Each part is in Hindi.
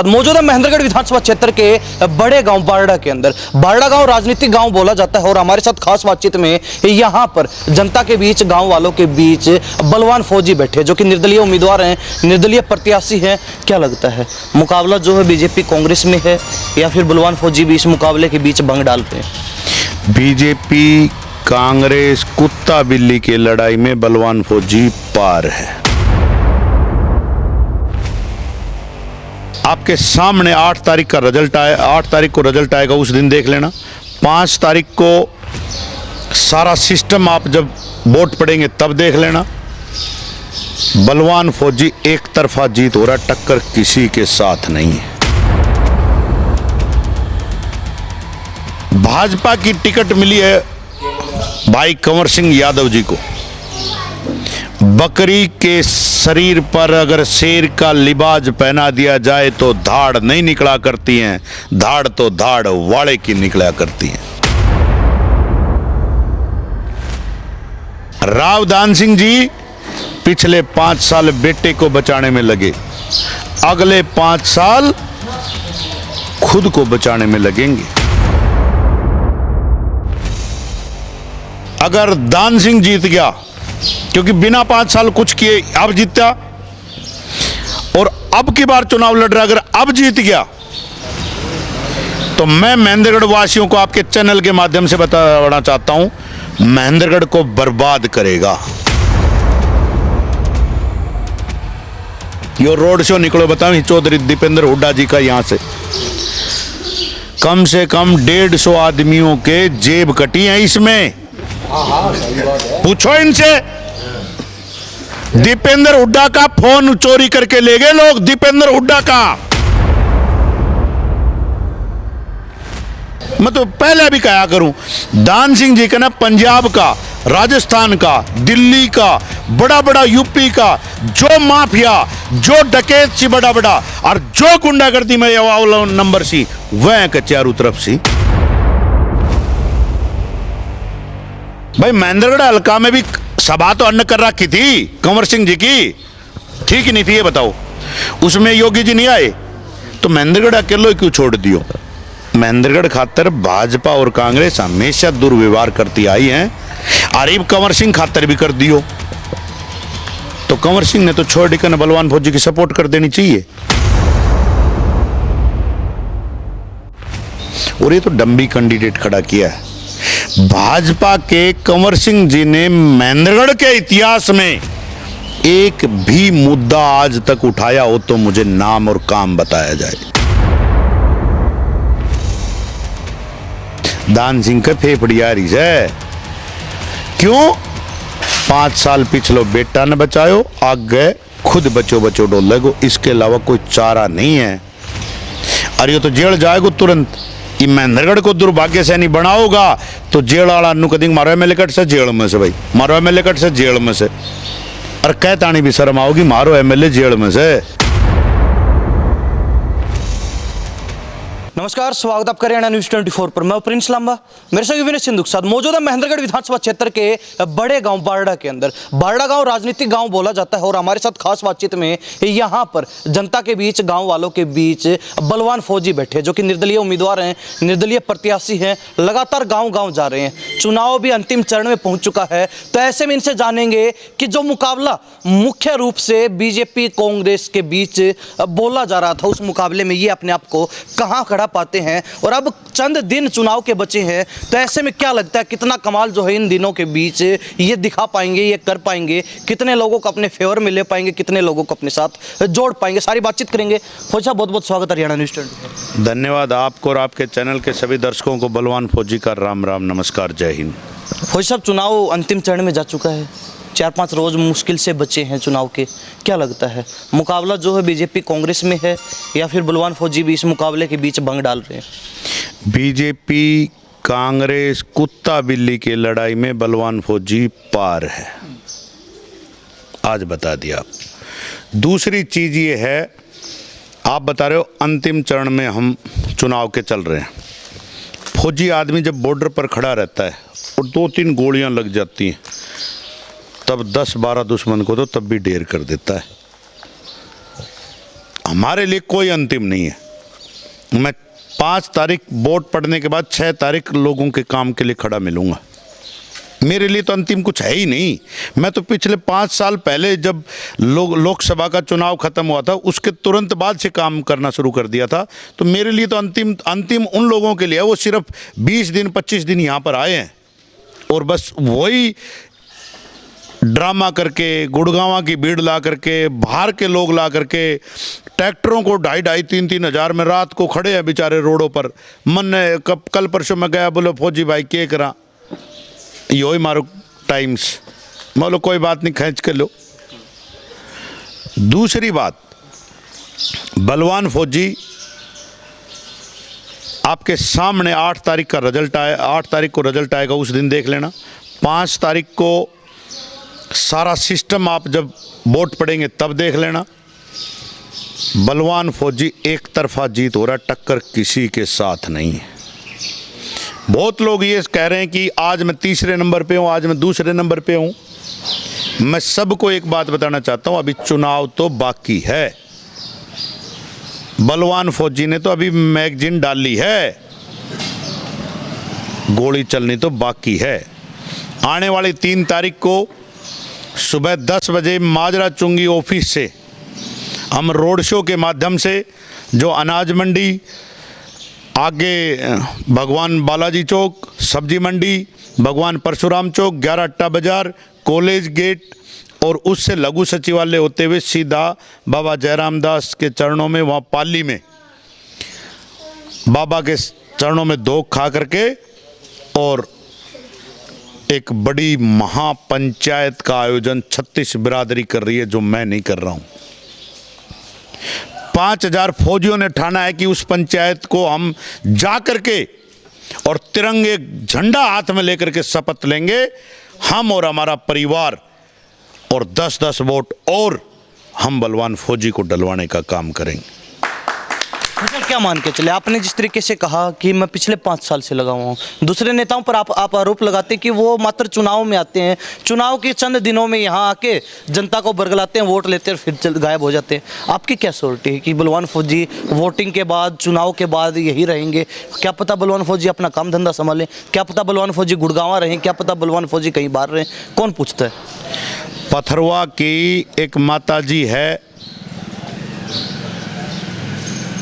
मौजूदा महेंद्रगढ़ विधानसभा क्षेत्र के बड़े गांव बारडा के अंदर। बारडा गांव राजनीतिक गांव बोला जाता है और हमारे साथ खास बातचीत में यहां पर जनता के बीच, गांव वालों के बीच बलवान फौजी बैठे जो कि निर्दलीय उम्मीदवार हैं, निर्दलीय प्रत्याशी हैं। क्या लगता है मुकाबला जो है बीजेपी कांग्रेस में है या फिर बलवान फौजी भी इस मुकाबले के बीच भंग डालते हैं? बीजेपी कांग्रेस कुत्ता बिल्ली की लड़ाई में बलवान फौजी पार है। आपके सामने 8 तारीख का रिजल्ट आए, 8 तारीख को रिजल्ट आएगा, उस दिन देख लेना। 5 तारीख को सारा सिस्टम आप जब वोट पड़ेंगे तब देख लेना। बलवान फौजी एक तरफा जीत हो रहा, टक्कर किसी के साथ नहीं है। भाजपा की टिकट मिली है भाई कंवर सिंह यादव जी को। बकरी के शरीर पर अगर शेर का लिबाज पहना दिया जाए तो धाड़ नहीं निकला करती हैं, धाड़ तो धाड़ वाले की निकला करती हैं। राव दान सिंह जी पिछले 5 साल बेटे को बचाने में लगे, अगले 5 साल खुद को बचाने में लगेंगे। अगर दान सिंह जीत गया, क्योंकि बिना 5 साल कुछ किए अब जीता, और अब की बार चुनाव लड़ रहा, अगर अब जीत गया तो मैं महेंद्रगढ़ वासियों को आपके चैनल के माध्यम से बताना चाहता हूं, महेंद्रगढ़ को बर्बाद करेगा। यो रोड शो निकलो, बताओ चौधरी दीपेंद्र हुड्डा जी का यहां से कम 150 आदमियों के जेब कटी हैं इसमें। पूछो इनसे। दीपेंद्र हुड्डा का फोन चोरी करके ले गए लोग, दीपेंद्र हुड्डा का। मैं तो पहले भी कहा करूं, दान सिंह जी का ना पंजाब का, राजस्थान का, दिल्ली का, बड़ा बड़ा यूपी का जो माफिया, जो डकैत सी बड़ा बड़ा और जो गुंडागर्दी में नंबर सी वह के चारों तरफ सी। भाई महेंद्रगढ़ हल्का में भी सभा तो अन्न कर रखी थी कंवर सिंह जी की, ठीक ही नहीं थी ये बताओ? उसमें योगी जी नहीं आए तो महेंद्रगढ़ अकेले क्यों छोड़ दियो? महेंद्रगढ़ खातर भाजपा और कांग्रेस हमेशा दुर्व्यवहार करती आई हैं, अरीब कंवर सिंह खातर भी कर दियो। तो कंवर सिंह ने तो छोड़ कर बलवान फौजी की सपोर्ट कर देनी चाहिए। और ये तो डम्बी कैंडिडेट खड़ा किया है। भाजपा के कंवर सिंह जी ने महेंद्रगढ़ के इतिहास में एक भी मुद्दा आज तक उठाया हो तो मुझे नाम और काम बताया जाए। दान सिंह के फेफड़ी आ रही है, क्यों? 5 साल पिछलो बेटा ने बचायो, आगे खुद बचो डोलेगो, इसके अलावा कोई चारा नहीं है। अरे ये तो जेल जाएगो तुरंत। ये महेंद्रगढ़ को दुर्भाग्य से नहीं बनाओगा तो जेल वाला नु कदी मारो एमएलए कट से जेल में से, भाई मारो एमएलए कट से जेल में से। और कहतानी भी शर्म आओगी, मारो एमएलए जेल में से। नमस्कार, स्वागत आपका हरियाणा न्यूज 24 पर। मैं प्रिंस लांबा, मेरे साथ विनय सिंधु के साथ। मौजूदा महेंद्रगढ़ विधानसभा क्षेत्र के बड़े गांव बारडा के अंदर। बारडा गांव राजनीतिक गांव बोला जाता है और हमारे साथ खास बातचीत में यहां पर जनता के बीच, गांव वालों के बीच बलवान फौजी बैठे जो कि निर्दलीय उम्मीदवार हैं, निर्दलीय प्रत्याशी हैं, लगातार गाँव जा रहे हैं। चुनाव भी अंतिम चरण में पहुंच चुका है, तो ऐसे में इनसे जानेंगे कि जो मुकाबला मुख्य रूप से बीजेपी कांग्रेस के बीच बोला जा रहा था, उस मुकाबले में ये अपने आप को कहां खड़ा पाते हैं। और अब चंद दिन चुनाव के बचे हैं, तो ऐसे में क्या लगता है कितना कमाल जो है इन दिनों के बीच ये दिखा पाएंगे, ये कर पाएंगे, कितने लोगों को अपने फेवर में ले पाएंगे, कितने लोगों को अपने साथ जोड़ पाएंगे, सारी बातचीत करेंगे। फौजी साहब, बहुत बहुत स्वागत हरियाणा न्यूज 24। धन्यवाद आपको और आपके चैनल के सभी दर्शकों को बलवान फौजी का राम राम, नमस्कार, जय हिंद। फौजी साहब, चुनाव अंतिम चरण में जा चुका है, 4-5 रोज मुश्किल से बचे हैं चुनाव के। क्या लगता है मुकाबला जो है बीजेपी कांग्रेस में है या फिर बलवान फौजी भी इस मुकाबले के बीच भंग डाल रहे हैं? बीजेपी कांग्रेस कुत्ता बिल्ली की लड़ाई में बलवान फौजी पार है, आज बता दिया आप। दूसरी चीज ये है, आप बता रहे हो अंतिम चरण में हम चुनाव के चल रहे हैं। फौजी आदमी जब बॉर्डर पर खड़ा रहता है और 2-3 गोलियां लग जाती हैं, तब 10-12 दुश्मन को तो तब भी ढेर कर देता है। हमारे लिए कोई अंतिम नहीं है। मैं 5 तारीख वोट पड़ने के बाद 6 तारीख लोगों के काम के लिए खड़ा मिलूंगा। मेरे लिए तो अंतिम कुछ है ही नहीं। मैं तो पिछले 5 साल पहले जब लोकसभा का चुनाव खत्म हुआ था उसके तुरंत बाद से काम करना शुरू कर दिया था। तो मेरे लिए तो अंतिम उन लोगों के लिए है वो सिर्फ 20 दिन 25 दिन यहाँ पर आए हैं और बस वही ड्रामा करके, गुड़गांव की भीड़ ला करके, बाहर के लोग ला करके, ट्रैक्टरों को 2,500 3,000 हज़ार में रात को खड़े हैं बेचारे रोडों पर। मन ने कल परसों में गया, बोले फौजी भाई क्या करा, यो ही मारो टाइम्स, बोलो कोई बात नहीं खींच के लो। दूसरी बात, बलवान फौजी आपके सामने 8 तारीख का रिजल्ट आया, 8 तारीख को रिजल्ट आएगा, उस दिन देख लेना। 5 तारीख को सारा सिस्टम आप जब वोट पड़ेंगे तब देख लेना। बलवान फौजी एक तरफा जीत हो रहा, टक्कर किसी के साथ नहीं है। बहुत लोग ये कह रहे हैं कि आज मैं तीसरे नंबर पे हूँ, आज मैं दूसरे नंबर पे हूँ। मैं सबको एक बात बताना चाहता हूँ, अभी चुनाव तो बाकी है। बलवान फौजी ने तो अभी मैगजीन डाली है, गोली चलनी तो बाकी है। आने वाली 3 तारीख को सुबह 10 बजे माजरा चुंगी ऑफिस से हम रोड शो के माध्यम से जो अनाज मंडी, आगे भगवान बालाजी चौक, सब्जी मंडी, भगवान परशुराम चौक, 11 अट्टा बाजार, कॉलेज गेट और उससे लघु सचिवालय होते हुए सीधा बाबा जयराम दास के चरणों में, वहाँ पाली में बाबा के चरणों में धोख खा करके और एक बड़ी महापंचायत का आयोजन 36 बिरादरी कर रही है, जो मैं नहीं कर रहा हूँ। 5,000 फौजियों ने ठाना है कि उस पंचायत को हम जा करके और तिरंगे झंडा हाथ में लेकर के शपथ लेंगे, हम और हमारा परिवार, और 10-10 वोट और हम बलवान फौजी को डलवाने का काम करेंगे। मतलब क्या मान के चले, आपने जिस तरीके से कहा कि मैं पिछले 5 साल से लगा हुआ हूँ, दूसरे नेताओं पर आप आरोप लगाते हैं कि वो मात्र चुनाव में आते हैं, चुनाव के चंद दिनों में यहाँ आके जनता को बरगलाते हैं, वोट लेते हैं और फिर गायब हो जाते हैं। आपकी क्या श्योरिटी है कि बलवान फौजी वोटिंग के बाद, चुनाव के बाद यही रहेंगे? क्या पता बलवान फौजी अपना काम धंधा संभालें, क्या पता बलवान फौजी गुड़गांव रहें, क्या पता बलवान फौजी कहीं बाहर रहें, कौन पूछता है? पथरवा की एक माताजी है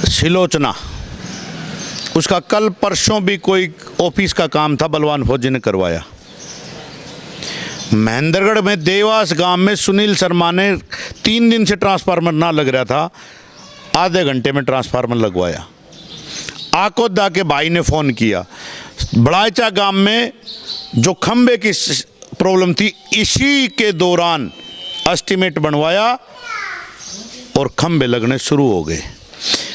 सिलोचना, उसका कल परसों भी कोई ऑफिस का काम था, बलवान फौजी ने करवाया। महेंद्रगढ़ में देवास गांव में सुनील शर्मा ने 3 दिन से ट्रांसफार्मर ना लग रहा था, आधे घंटे में ट्रांसफार्मर लगवाया। आकोदा के भाई ने फ़ोन किया, बड़ाइचा गांव में जो खंबे की प्रॉब्लम थी, इसी के दौरान एस्टीमेट बनवाया और खंबे लगने शुरू हो गए।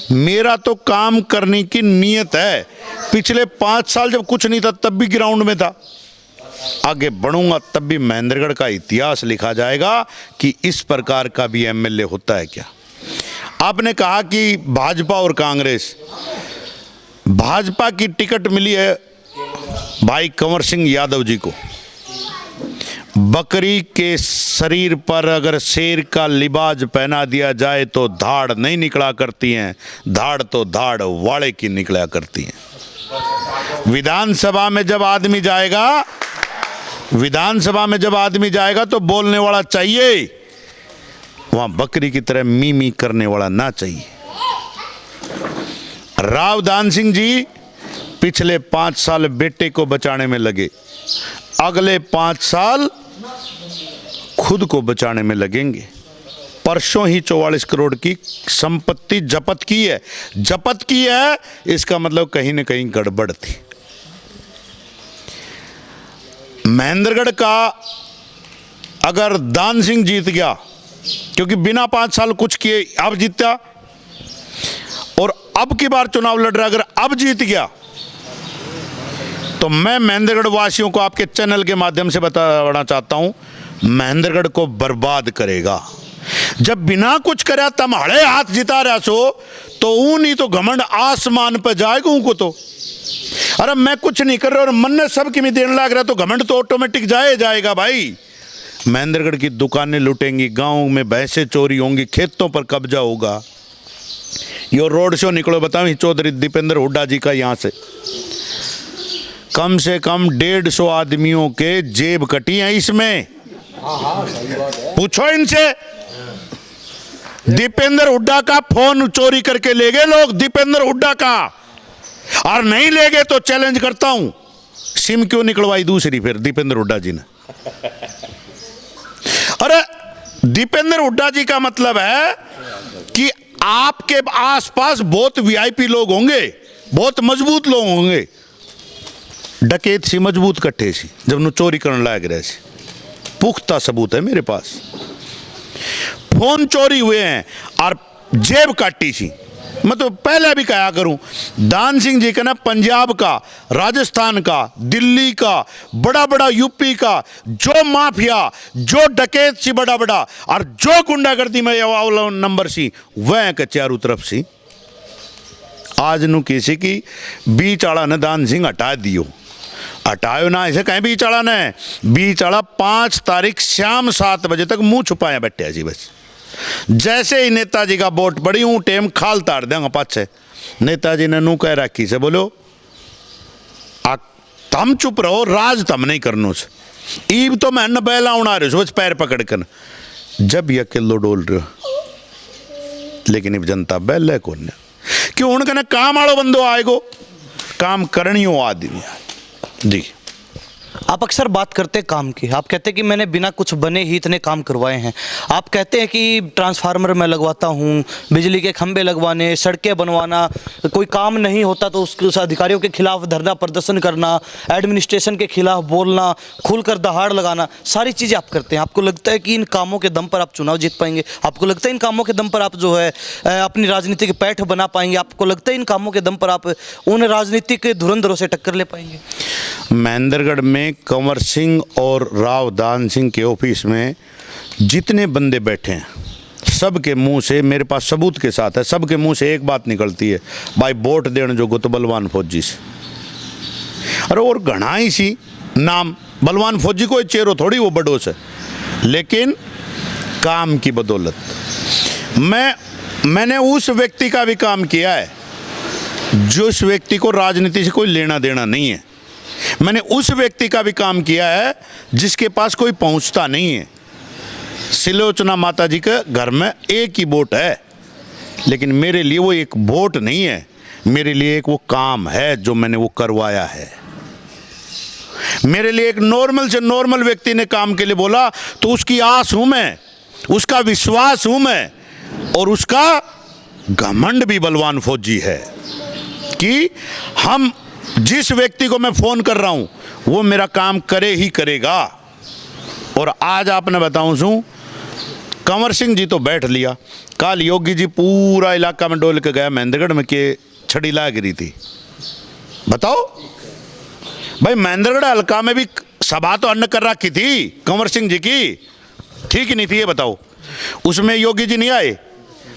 मेरा तो काम करने की नीयत है। पिछले 5 साल जब कुछ नहीं था तब भी ग्राउंड में था, आगे बढ़ूंगा तब भी महेंद्रगढ़ का इतिहास लिखा जाएगा कि इस प्रकार का भी एमएलए होता है क्या। आपने कहा कि भाजपा और कांग्रेस, भाजपा की टिकट मिली है भाई कंवर सिंह यादव जी को। बकरी के शरीर पर अगर शेर का लिबाज पहना दिया जाए तो धाड़ नहीं निकला करती हैं, धाड़ तो धाड़ वाड़े की निकला करती हैं। विधानसभा में जब आदमी जाएगा तो बोलने वाला चाहिए, वहां बकरी की तरह मी करने वाला ना चाहिए। राव दान सिंह जी पिछले 5 साल बेटे को बचाने में लगे, अगले 5 साल खुद को बचाने में लगेंगे। परसों ही 44 करोड़ की संपत्ति जब्त की है, इसका मतलब कहीं न कहीं गड़बड़ थी। महेंद्रगढ़ का अगर दान सिंह जीत गया, क्योंकि बिना 5 साल कुछ किए अब जीता, और अब की बार चुनाव लड़ रहा, अगर अब जीत गया तो मैं महेंद्रगढ़ वासियों को आपके चैनल के माध्यम से बताना चाहता हूं, महेंद्रगढ़ को बर्बाद करेगा। जब बिना कुछ करा तुम्हारे हाथ जिता रहा सो तो ऊन ही तो घमंड आसमान पर जाएगा उनको तो। अरे मैं कुछ नहीं कर रहा और मन ने सब की में देने लग रहा तो घमंड तो ऑटोमेटिक जाएगा भाई। महेंद्रगढ़ की दुकानें लूटेंगी, गांव में भैंसें चोरी होंगी, खेतों पर कब्जा होगा। यो रोड शो निकलो बताओ चौधरी दीपेंद्र हुड्डा जी का यहाँ से कम से कम 150 आदमियों के जेब कटी हैं इसमें। पूछो इनसे। दीपेंद्र हुड्डा का फोन चोरी करके ले गए लोग, दीपेंद्र हुड्डा का। और नहीं ले गए तो चैलेंज करता हूं, सिम क्यों निकलवाई दूसरी फिर दीपेंद्र हुड्डा जी ने। अरे दीपेंद्र हुड्डा जी का मतलब है कि आपके आसपास बहुत वीआईपी लोग होंगे, बहुत मजबूत लोग होंगे, डकैत सी मजबूत कट्ठे सी, जब नु चोरी करने लायक रहे सी। पुख्ता सबूत है मेरे पास। फोन चोरी हुए हैं और जेब काटी सी। मैं तो पहले भी कहा करूं, दान सिंह जी का ना पंजाब का, राजस्थान का, दिल्ली का, बड़ा बड़ा यूपी का जो माफिया, जो डकैत सी बड़ा बड़ा और जो गुंडागर्दी में वाला नंबर सी वह के चारों तरफ सी। आज नु किसी की बीच आड़ा ने दान सिंह हटा दियो, हटायो ना ऐसे कहीं बीच आड़ा ने। बीच आड़ा 5 तारीख शाम 7 बजे तक मुंह छुपाया बैठे जी। बस जैसे ही नेताजी का वोट पड़ी हूं टेम खाल तार देंगे पाछे। नेताजी ने नू कह रखी से बोलो तम चुप रहो, राज तम नहीं करनो से। ईब तो मैं न बैला उड़ा रहे हो पैर पकड़ कर, जब यह किलो डोल रहे हो। लेकिन अब जनता बैल कौन क्यों उनका ना काम आड़ो बंदो आएगो, काम करनी हो आदमी जी। आप अक्सर बात करते काम की, आप कहते हैं कि मैंने बिना कुछ बने ही इतने काम करवाए हैं। आप कहते हैं कि ट्रांसफार्मर मैं लगवाता हूं, बिजली के खंभे लगवाने, सड़कें बनवाना, कोई काम नहीं होता तो उस अधिकारियों के खिलाफ धरना प्रदर्शन करना, एडमिनिस्ट्रेशन के खिलाफ बोलना, खुलकर दहाड़ लगाना, सारी चीज़ें आप करते हैं। आपको लगता है कि इन कामों के दम पर आप चुनाव जीत पाएंगे? आपको लगता है इन कामों के दम पर आप जो है अपनी राजनीति की पैठ बना पाएंगे? आपको लगता है इन कामों के दम पर आप उन राजनीतिक धुरंधरों से टक्कर ले पाएंगे? महेंद्रगढ़ में कंवर सिंह और राव दान सिंह के ऑफिस में जितने बंदे बैठे हैं सबके मुंह से, मेरे पास सबूत के साथ है, सबके मुंह से एक बात निकलती है, भाई वोट देने जो तो बलवान फौजी से। अरे और घना ही सी नाम बलवान फौजी कोई चेहरो थोड़ी वो बड़ो से, लेकिन काम की बदौलत मैंने उस व्यक्ति का भी काम किया है जो उस व्यक्ति को राजनीति से कोई लेना देना नहीं है। मैंने उस व्यक्ति का भी काम किया है जिसके पास कोई पहुंचता नहीं है। सिलोचना माता जी के घर में एक ही वोट है, लेकिन मेरे लिए वो एक वोट नहीं है, मेरे लिए एक वो काम है जो मैंने वो करवाया है। मेरे लिए एक नॉर्मल से नॉर्मल व्यक्ति ने काम के लिए बोला तो उसकी आस हूं मैं, उसका विश्वास हूं मैं, और उसका घमंड भी बलवान फौजी है कि हम जिस व्यक्ति को मैं फोन कर रहा हूं वो मेरा काम करे ही करेगा। और आज आपने बताऊं सू कंवर सिंह जी तो बैठ लिया, कल योगी जी पूरा इलाका में डोल के गया महेंद्रगढ़ में के छड़ी ला गिरी थी। बताओ भाई, महेंद्रगढ़ हल्का में भी सभा तो अन्न कर रखी थी कंवर सिंह जी की, ठीक ही नहीं थी ये बताओ, उसमें योगी जी नहीं आए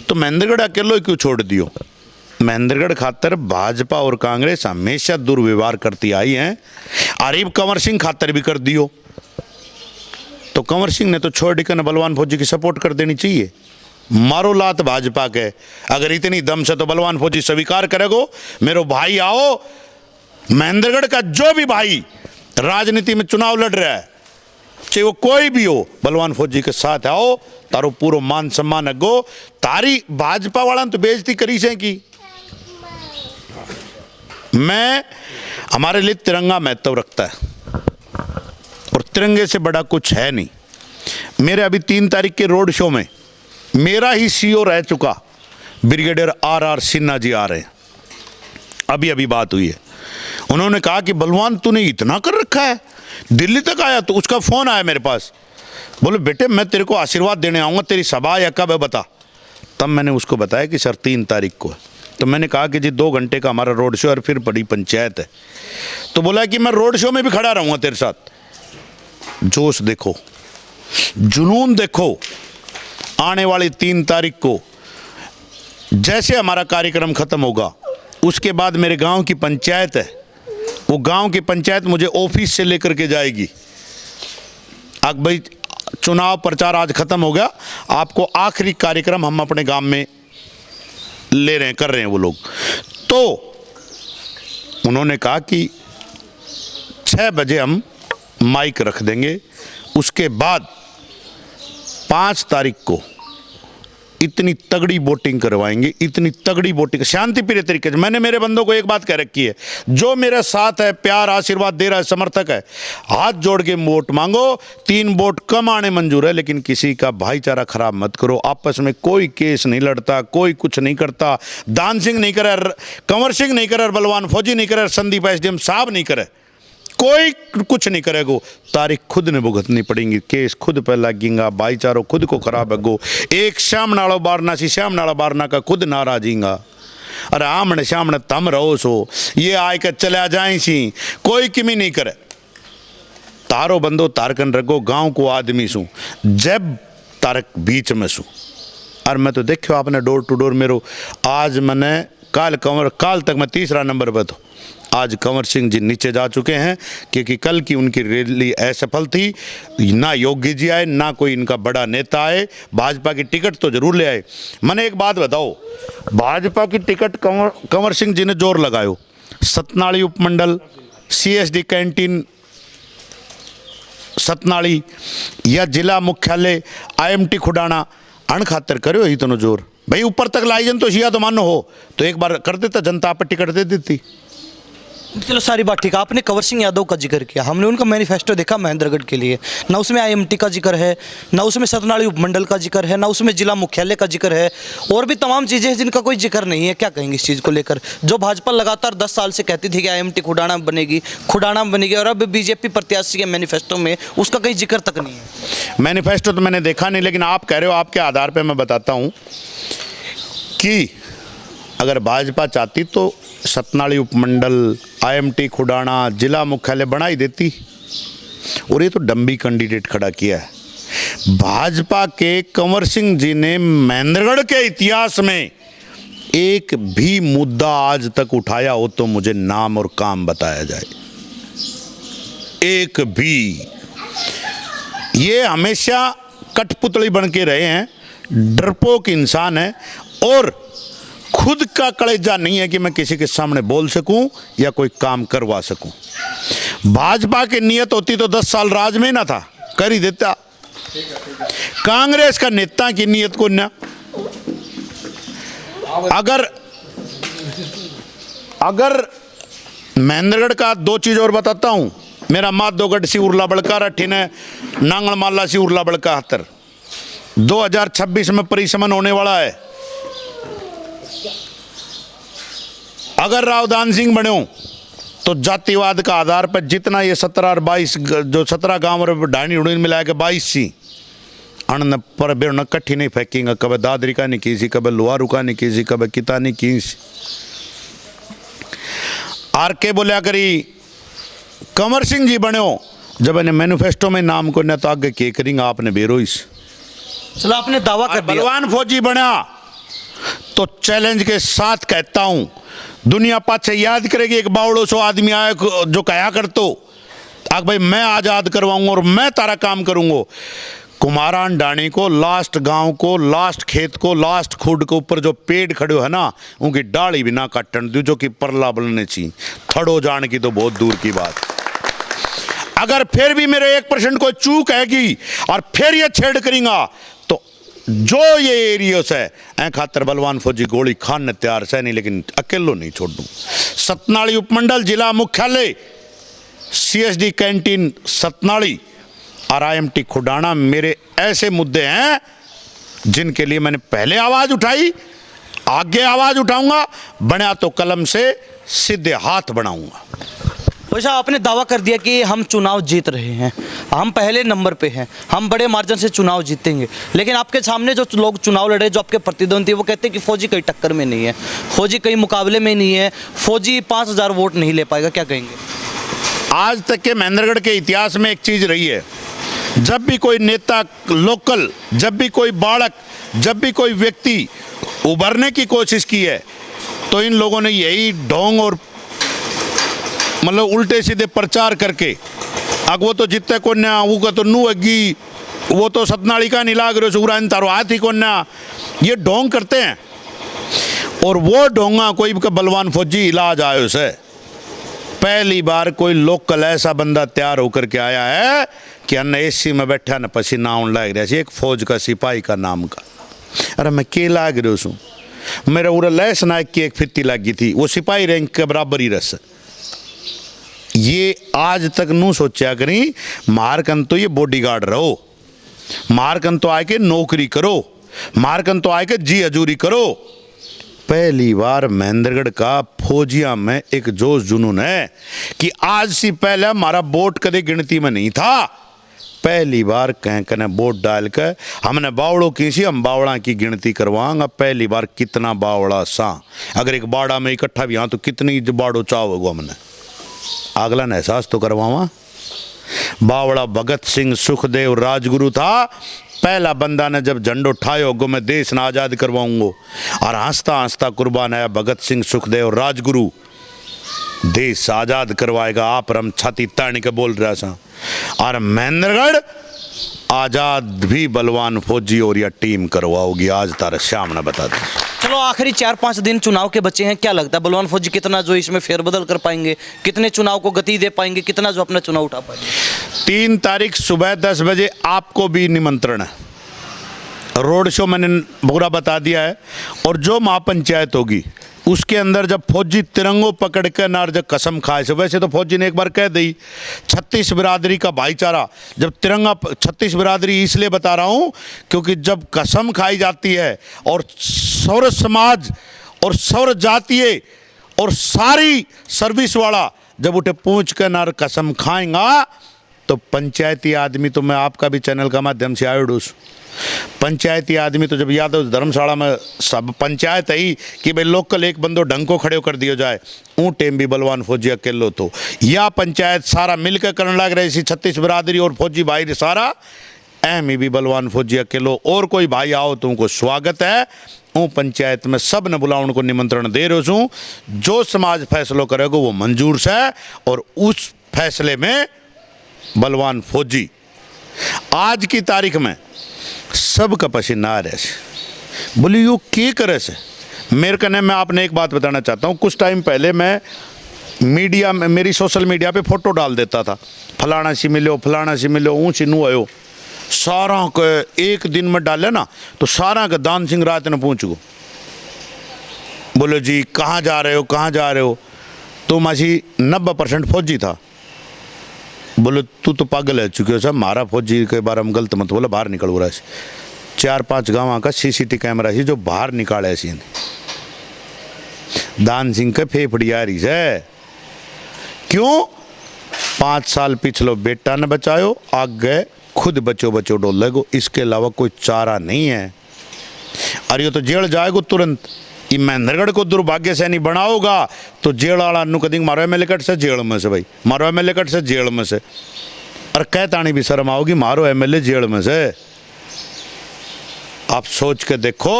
तो महेंद्रगढ़ अकेलो क्यों छोड़ दियो? महेंद्रगढ़ खातर भाजपा और कांग्रेस हमेशा दुर्व्यवहार करती आई हैं, आरिफ कंवर सिंह खातर भी कर दियो। तो कंवर सिंह ने तो छोड़ कर बलवान फौजी की सपोर्ट कर देनी चाहिए। मारो लात भाजपा के, अगर इतनी दम से तो बलवान फौजी स्वीकार करेगो मेरो भाई आओ, महेंद्रगढ़ का जो भी भाई राजनीति में चुनाव लड़ रहा है चाहे वो कोई भी हो, बलवान फौजी के साथ आओ, तारो पूरा मान सम्मान अगो। तारी भाजपा वाला तो बेइज्जती करी से की। मैं हमारे लिए तिरंगा महत्व रखता है और तिरंगे से बड़ा कुछ है नहीं। मेरे अभी 3 तारीख के रोड शो में मेरा ही सीओ रह चुका ब्रिगेडियर RR सिन्हा जी आ रहे हैं, अभी अभी बात हुई है। उन्होंने कहा कि बलवान तूने इतना कर रखा है, दिल्ली तक आया, तो उसका फोन आया मेरे पास, बोले बेटे मैं तेरे को आशीर्वाद देने आऊँगा, तेरी सभा या कब है बता। तब मैंने उसको बताया कि सर 3 तारीख को है। तो मैंने कहा कि जी 2 घंटे का हमारा रोड शो और फिर बड़ी पंचायत है। तो बोला कि मैं रोड शो में भी खड़ा रहूँगा तेरे साथ। जोश देखो, जुनून देखो। आने वाली 3 तारीख को जैसे हमारा कार्यक्रम खत्म होगा उसके बाद मेरे गांव की पंचायत है, वो गांव की पंचायत मुझे ऑफिस से लेकर के जाएगी। अब भाई चुनाव प्रचार आज खत्म हो गया, आपको आखिरी कार्यक्रम हम अपने गांव में ले रहे हैं, कर रहे हैं वो लोग। तो उन्होंने कहा कि 6 बजे हम माइक रख देंगे, उसके बाद 5 तारीख को इतनी तगड़ी वोटिंग करवाएंगे, इतनी तगड़ी वोटिंग शांतिप्रिय तरीके से। मैंने मेरे बंदों को एक बात कह रखी है, जो मेरे साथ है, प्यार आशीर्वाद दे रहा है, समर्थक है, हाथ जोड़ के वोट मांगो। 3 वोट कम आने मंजूर है, लेकिन किसी का भाईचारा खराब मत करो। आपस में कोई केस नहीं लड़ता, कोई कुछ नहीं करता। दान सिंह नहीं करे, कंवर सिंह नहीं करे, बलवान फौजी नहीं करे, संदीप एसडीएम साहब नहीं करे, कोई कुछ नहीं करेगा। तारीख खुद ने भुगतनी पड़ेगी, केस खुद पे लगेगा, भाईचारो खुद को खराब है। एक श्याम नाड़ो बारना सी श्याम नाड़ा बारना का खुद नाराजीगा। अरे आमने सामने तम रहो सो, ये आए के चला जाए सी, कोई किमी नहीं करे। तारो बंदो तारकन रखो, गांव को आदमी सू, जब तारक बीच में सू। और मैं तो देखो आपने डोर टू डोर मेरो, आज मैंने काल तक मैं 3रा नंबर पर था। आज कंवर सिंह जी नीचे जा चुके हैं, क्योंकि कल की उनकी रैली असफल थी। ना योगी जी आए, ना कोई इनका बड़ा नेता आए। भाजपा की टिकट तो जरूर ले आए। मैंने एक बात बताओ, भाजपा की टिकट कंवर सिंह जी ने जोर लगायो। सतनाली उपमंडल, CSD कैंटीन सतनाली या जिला मुख्यालय IMT खुडाना अण खातर करो ही तो जोर। भाई ऊपर तक लाई जन तो शिया तो मानो हो, तो एक बार कर देता, जनता आप टिकट दे देती। चलो सारी बात ठीक है। आपने कंवर सिंह यादव का जिक्र किया, हमने उनका मैनिफेस्टो देखा महेंद्रगढ़ के लिए, ना उसमें IMT का जिक्र है, ना उसमें सतनाली उपमंडल का जिक्र है, ना उसमें जिला मुख्यालय का जिक्र है, और भी तमाम चीज़ें हैं जिनका कोई जिक्र नहीं है। क्या कहेंगे इस चीज़ को लेकर, जो भाजपा लगातार 10 साल से कहती थी कि IMT खुडाना बनेगी, और अब बीजेपी प्रत्याशी के मैनिफेस्टो में उसका कोई जिक्र तक नहीं है। मैनिफेस्टो तो मैंने देखा नहीं, लेकिन आप कह रहे हो, आपके आधार पर मैं बताता हूँ कि अगर भाजपा चाहती तो सतनाली उपमंडल, IMT खुडाना जिला मुख्यालय बना ही देती। और ये तो डम्बी कैंडिडेट खड़ा किया है। भाजपा के कंवर सिंह जी ने महेंद्रगढ़ के इतिहास में एक भी मुद्दा आज तक उठाया हो तो मुझे नाम और काम बताया जाए, एक भी। ये हमेशा कठपुतली बन के रहे हैं, डरपोक इंसान है, और खुद का कलेजा नहीं है कि मैं किसी के सामने बोल सकूं या कोई काम करवा सकूं। भाजपा की नियत होती तो 10 साल राज में ना था, कर ही देता। कांग्रेस का नेता की नियत को ना, अगर महेंद्रगढ़ का 2 चीज और बताता हूं। मेरा माधोगढ़ सी उर्ला बड़का रठी ने नांगल माला सी उर्ला बड़का हतर 2026 में परिसमन होने वाला है। अगर राव दान सिंह बने तो जातिवाद का आधार पर जितना ये 17 और 22 जो 17 गांव और ढाणी उड़ीन मिला के 22 सी अन्न पर बेर कट्ठी नहीं फेंकेंगे। कभी दादरी का नहीं की सी, कभी लुहारू का नहीं की सी, कभी किता नहीं की सी। RK बोलिया करी कंवर सिंह जी बने जब इन्हें मैनिफेस्टो में नाम को न तो आगे के करेंगे आपने बेरोइस। चलो आपने दावा कर दिया। बलवान फौजी बना तो चैलेंज के साथ कहता हूं, दुनिया पाछे याद करेगी एक बावड़ो सो आदमी आया जो कहा कर तो भाई मैं आजाद करवाऊंगा और मैं तारा काम करूंगा। कुमारान डाणी को, लास्ट गांव को, लास्ट खेत को, लास्ट खुड के ऊपर जो पेड़ खड़े है ना, उनकी डाली भी ना काटन दो, जो कि परला बनने चाहिए। थड़ो जान की तो बहुत दूर की बात। अगर फिर भी मेरे 1% कोई चूक हैगी और फिर ये छेड़ करेंगा तो जो ये एरियोस है ऐ खातर बलवान फौजी गोली खान ने तैयार से नहीं, लेकिन अकेलो नहीं छोड़ दूं। सतनाली उपमंडल जिला मुख्यालय, CSD कैंटीन सतनाली और IMT खुडाना मेरे ऐसे मुद्दे हैं जिनके लिए मैंने पहले आवाज उठाई, आगे आवाज उठाऊंगा, बना तो कलम से सीधे हाथ बनाऊंगा। वैसा आपने दावा कर दिया कि हम चुनाव जीत रहे हैं, हम पहले नंबर पे हैं, हम बड़े मार्जिन से चुनाव जीतेंगे, लेकिन आपके सामने जो लोग चुनाव लड़े, जो आपके प्रतिद्वंदी, वो कहते हैं कि फौजी कहीं टक्कर में नहीं है, फौजी कहीं मुकाबले में नहीं है, फौजी 5000 वोट नहीं ले पाएगा। क्या कहेंगे? आज तक के महेंद्रगढ़ के इतिहास में एक चीज रही है, जब भी कोई नेता लोकल, जब भी कोई बालक, जब भी कोई व्यक्ति उभरने की कोशिश की है तो इन लोगों ने यही ढोंग और मतलब उल्टे सीधे प्रचार करके अब वो तो जितने को ना वो का तो नू अगी, वो तो सतनाली का नहीं लाग रहे सूरान तारो हाथ ही को ना, ये ढोंग करते हैं। और वो ढोंगा कोई का बलवान फौजी इलाज आयो से। पहली बार कोई लोकल ऐसा बंदा तैयार होकर के आया है कि अन्य एसी में बैठा न पसीना आने लग रहा है, एक फौज का सिपाही का नाम का। अरे मैं के लाग रहा हूँ, मेरा उरा लैस नायक की एक फित्ती लगी थी, वो सिपाही रैंक के बराबर ही रस। ये आज तक नू सोचा करी मारकन तो ये बॉडीगार्ड रहो, मारकन तो आए के नौकरी करो, मारकन तो आए के जी हजूरी करो। पहली बार महेंद्रगढ़ का फौजिया में एक जोश जुनून है कि आज से पहले हमारा वोट कदे गिनती में नहीं था। पहली बार कहीं कने वोट डाल कर हमने बावड़ों की सी, हम बावड़ा की गिनती करवाएंगे। पहली बार कितना बावड़ा सा, अगर एक बाड़ा में इकट्ठा भी हाँ तो कितनी बाड़ो चाहोगे हमने, अगला एहसास तो करवावा। बावड़ा भगत सिंह सुखदेव राजगुरु था, पहला बंदा ने जब झंडो उठायो गो मैं देश ना आजाद करवाऊंगो, और हंसता हंसता कुर्बान आया भगत सिंह सुखदेव राजगुरु, देश आजाद करवाएगा आप, हम छाती तान के बोल रहा था। और महेंद्रगढ़ आजाद भी बलवान फौजी और या टीम करवाओगी, आज तारा श्याम ने बता दी। चलो आखिरी 4-5 दिन चुनाव के बचे हैं, क्या लगता है बलवान फौजी कितना जो इसमें फेरबदल कर पाएंगे, कितने चुनाव को गति दे पाएंगे, कितना जो अपना चुनाव उठा पाएंगे? 3 तारीख सुबह 10 बजे आपको भी निमंत्रण है, रोड शो मैंने पूरा बता दिया है। और जो महापंचायत होगी उसके अंदर जब फौजी तिरंगों पकड़ कर नार जब कसम खाए से, वैसे तो फौजी ने एक बार कह दी 36 बिरादरी का भाईचारा, जब तिरंगा 36 बिरादरी इसलिए बता रहा हूँ क्योंकि जब कसम खाई जाती है और सौर समाज और सौर जातीय और सारी सर्विस वाला जब उठे पूछ कर नार कसम खाएंगा तो पंचायती आदमी, तो मैं आपका भी चैनल का माध्यम से आयोडूस, पंचायती आदमी तो जब यादव धर्मशाला में सब पंचायत है ही कि भाई लोकल एक बंदो ढंग को खड़े कर दिया जाए, ऊँ टेम भी बलवान फौजी अकेलो तो या पंचायत सारा मिलकर करने लग रहे, 36 बिरादरी और फौजी भाई सारा अहम ही भी बलवान फौजी अकेलो, और कोई भाई आओ तो उनको स्वागत है। ऊँ पंचायत में सब ने बुलाओ, उनको निमंत्रण दे रहे हूँ, जो समाज फैसलो करेगा वो मंजूर से, और उस फैसले में बलवान फौजी आज की तारीख में सबका पसीना आ रहे से। बोली यू क्या करे से मेरे कने, मैं आपने एक बात बताना चाहता हूँ। कुछ टाइम पहले मैं मीडिया में, मेरी सोशल मीडिया पे फोटो डाल देता था, फलाना सी मिलो, फलाना सी मिलो, ऊँ सी नू आयो, सारा के एक दिन में डाले ना तो सारा का दान सिंह रात ने पूछ गो, बोलो जी कहाँ जा रहे हो, कहाँ जा रहे हो, तो मासी 90% फौजी था। बोले तू तो पागल है चुके हो साहब, मारा फौजी के बारे में गलत मत बोला, बाहर निकल रहा है। 4-5 गाँव का CCTV कैमरा ही जो बाहर निकाले ऐसी दान सिंह के फेफड़ी आ रही है। क्यों? 5 साल पिछलो बेटा ने बचायो, आगे खुद बचो बचो डोले को, इसके अलावा कोई चारा नहीं है। अरे ये तो जेल जाएगो तुरंत, ये महेंद्रगढ़ को दुर्भाग्य से नहीं बनाओगा तो जेल वाला नु कदी मारो MLA कट से जेल में से, भाई मारो MLA कट से जेल में से, और कहतानी भी शर्म आओगी मारो MLA जेल में से। आप सोच के देखो,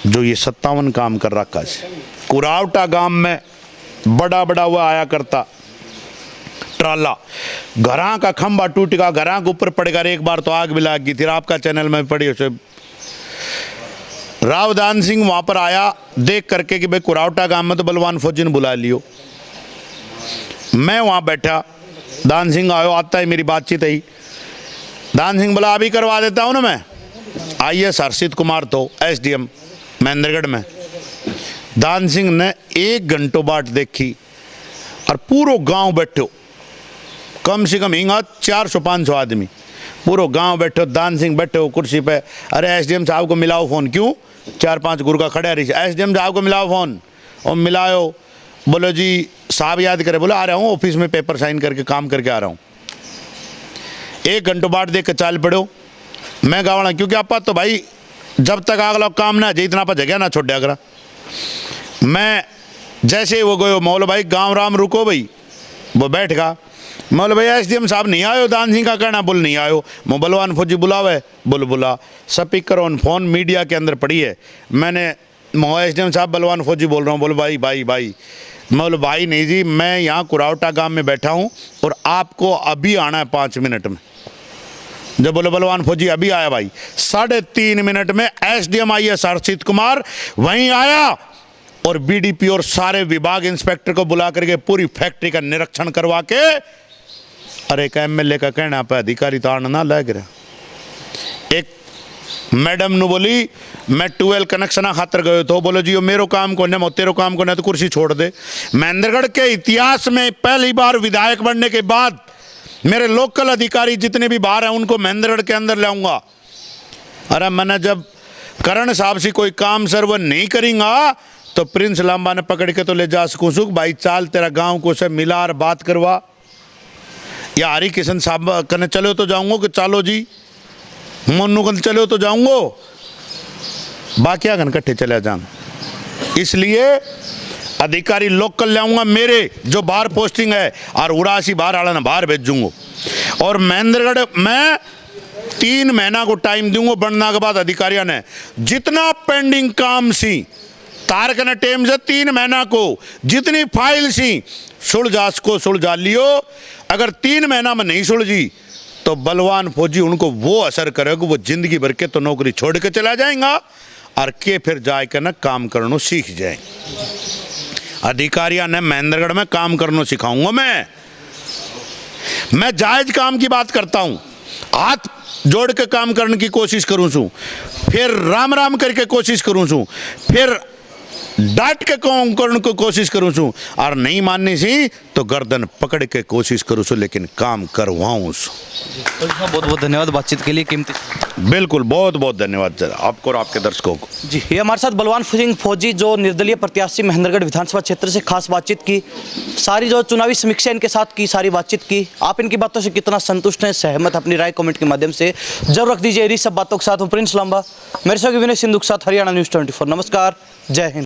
जो ये 57 काम कर रखा है। कुरावटा गांव में बड़ा बड़ा हुआ आया करता ट्राला, घरा का खंबा टूट गया, घरा के ऊपर पड़ेगा, एक बार तो आग भी लग गई थी, आपका चैनल में पड़ी उसे। राव दान सिंह वहां पर आया देख करके कि भाई कुरावटा गांव में तो बलवान फौजी ने बुला लियो। मैं वहां बैठा, दान सिंह आयो, आता है मेरी बातचीत आई, दान सिंह बोला अभी करवा देता हूं ना मैं। IS हर्षित कुमार तो SDM महेंद्रगढ़ में, दान सिंह ने 1 घंटों बाट देखी और पूरा गांव बैठो, कम से कम हिंगा 400-500 आदमी, पूरा गांव बैठो, दान सिंह बैठे हो कुर्सी पे। अरे SDM साहब को मिलाओ फोन, क्यों 4-5 गुरगा खड़े रही, SDM साहब को मिलाओ फोन, और मिलाओ। बोलो जी साहब याद करे, बोलो आ रहा हूँ ऑफिस में पेपर साइन करके काम करके आ रहा हूँ। 1 घंटों बाट देख के चाल पड़ो। मैं गावड़ा क्योंकि आपा तो भाई जब तक अगला काम ना जाए इतना आप जगह ना छोड़ करा। मैं जैसे ही वो गयो, मौल भाई गाँव राम रुको भाई, वो बैठ गा। मौल भाई SDM साहब नहीं आयो, दान सिंह का कहना बोल नहीं आयो, मैं बलवान फौजी बुलावे, बोल बुला, स्पीकर ऑन फोन मीडिया के अंदर पड़ी है। मैंने SDM साहब बलवान फौजी बोल रहा हूँ, बोलो भाई भाई भाई, मैं बोलो भाई नहीं जी, मैं यहाँ कुरावटा गांव में बैठा हूँ और आपको अभी आना है 5 मिनट में। जब बोले बलवान फौजी अभी आया भाई, 3.5 मिनट में SDM IAS हर्षित कुमार वहीं आया और BDP और सारे विभाग इंस्पेक्टर को बुला करके पूरी फैक्ट्री का निरीक्षण करवा के, अरे एक MLA का कहना पे अधिकारी ताड़ ना लग रहा। एक मैडम नु बोली मैं 12 कनेक्शन खातर गयो तो बोलो जी मेरो काम को न तेरो काम को न तो कुर्सी छोड़ दे। महेंद्रगढ़ के इतिहास में पहली बार विधायक बनने के बाद मेरे लोकल अधिकारी जितने भी बाहर हैं उनको महेंद्रगढ़ के अंदर लाऊंगा। अरे मैंने जब करण साहब से कोई काम सर वो नहीं करेंगा तो प्रिंस लांबा ने पकड़ के तो ले जा सकूँ सुख भाई चाल तेरा गांव को से मिला और बात करवा, या हरि किशन साहब कने चलो तो जाऊंगा कि चालो जी मोनू कन चलो तो जाऊंगा, बाकी अगन कट्ठे चले जाऊँ। इसलिए अधिकारी लोकल लाऊंगा मेरे जो बाहर पोस्टिंग है और उड़ासी बाहर आला ना बाहर भेजूंगा। और महेंद्रगढ़ में 3 महीना को टाइम दूंगा बनने के बाद अधिकारियों ने जितना पेंडिंग काम सी तारक ने टेम से 3 महीना को जितनी फाइल सी सुलझा लियो। अगर 3 महीना में नहीं सुलझी तो बलवान फौजी उनको वो असर करेगा, वो जिंदगी भर के तो नौकरी छोड़ के चला जाएगा और के फिर जाकर ना काम करना सीख जाए। अधिकारियों ने महेंद्रगढ़ में काम करना सिखाऊंगा। मैं जायज काम की बात करता हूं, हाथ जोड़ के काम करने की कोशिश करूं छू, फिर राम राम करके कोशिश करूं छू, फिर डांट के काम करने की कोशिश करूं छू, और नहीं माननी सी तो गर्दन पकड़ के कोशिश करूं छू, लेकिन काम करवाऊं छू। बहुत बहुत धन्यवाद बातचीत के लिए, कीमती। बिल्कुल, बहुत बहुत धन्यवाद सर आपको और आपके दर्शकों को। जी, ये हमारे साथ बलवान सिंह फौजी जो निर्दलीय प्रत्याशी महेंद्रगढ़ विधानसभा क्षेत्र से खास बातचीत की, सारी जो चुनावी समीक्षा इनके साथ की, सारी बातचीत की। आप इनकी बातों से कितना संतुष्ट हैं, सहमत, अपनी राय कमेंट के माध्यम से जरूर रख दीजिए। इन्हीं सब बातों के साथ हूँ प्रिंस लांबा, मेरे साथ विनय सिंधु के साथ हरियाणा न्यूज़ 24। नमस्कार, जय हिंद।